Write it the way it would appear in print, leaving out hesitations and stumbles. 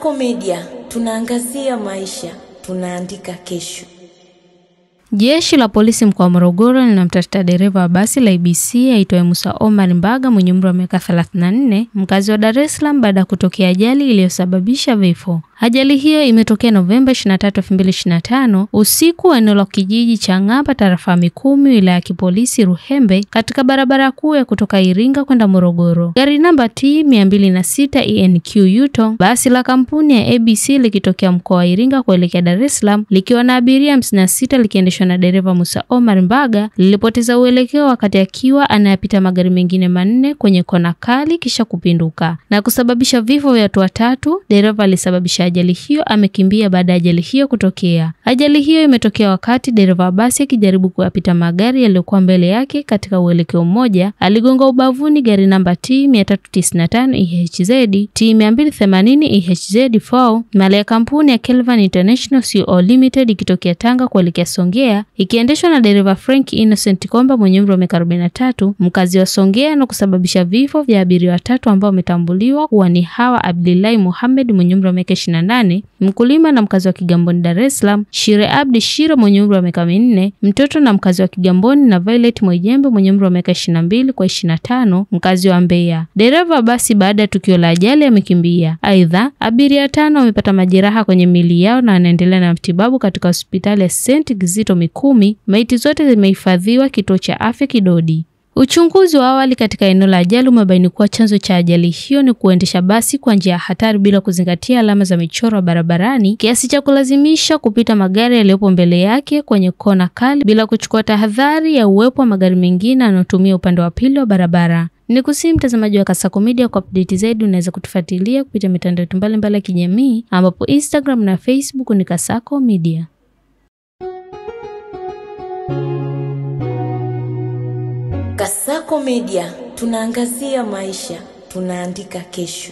Kasako Media, tunaangazia maisha, tunaandika kesho. Jeshi la polisi mkoa wa Morogoro linamtafuta dereva wa basi la IBC aitwaye Musa Omar Mbaga mwenye umri wa miaka 34, mkazi wa Dar es Salaam baada ya kutokea ajali iliyosababisha vifo. Ajali hiyo imetokea Novemba 23, 2025 usiku eneo la kijiji cha Ng'apa tarafa Mikumi wilaya ya Kipolisi Ruhembe katika barabara kuu ya kutoka Iringa kwenda Morogoro. Gari namba T206 ENQ Yuto, basi la kampuni ya ABC likitokea mkoa wa Iringa kuelekea Dar es Salaam likiwa na abiria 56 likiendeshwa na dereva Musa Omar Mbaga, lilipoteza uelekeo wakati akiwa anayapita magari mengine manne kwenye kona kali kisha kupinduka na kusababisha vifo vya watu watatu. Dereva alisababisha ajali hiyo amekimbia baada ya ajali hiyo kutokea. Ajali hiyo imetokea wakati dereva wa basi akijaribu kuyapita magari yaliyokuwa mbele yake katika uelekeo mmoja. Aligonga ubavuni gari namba T395 EHZ, T280 EHZ 4 mali ya kampuni ya Kelvin International CO Limited ikitokea Tanga kuelekea Songea, ikiendeshwa na dereva Frank Innocent Komba mwenye umri wa miaka 43, mkazi wa Songea, na kusababisha vifo vya abiria watatu ambao wametambuliwa kuwa ni Hawa Abdullahi Muhammad mwenye umri wa miaka 28, mkulima na mkazi wa Kigamboni Dar es Salaam, Shire Abdi Shiro mwenye umri wa miaka 4, mtoto na mkazi wa Kigamboni, na Violet Mwijembe mwenye umri wa miaka 22 kwa 25, mkazi wa Mbeya. Dereva basi baada ya tukio la ajali amekimbia. Aidha, abiria 5 wamepata majeraha kwenye miili yao na wanaendelea na matibabu katika hospitali ya St. Kizito Mikumi. Maiti zote zimehifadhiwa kituo cha afya Kidodi. Uchunguzi wa awali katika eneo la ajali umebaini kuwa chanzo cha ajali hiyo ni kuendesha basi kwa njia hatari bila kuzingatia alama za michoro barabarani, kiasi cha kulazimisha kupita magari yaliyopo mbele yake kwenye kona kali bila kuchukua tahadhari ya uwepo wa magari mengine yanayotumia upande wa pili wa barabara. Nikusihi mtazamaji wa Kasako Media, kwa update zaidi unaweza kutufuatilia kupitia mitandao mbalimbali ya kijamii ambapo Instagram na Facebook ni Kasako Media. Kasako Media, tunaangazia maisha, tunaandika kesho.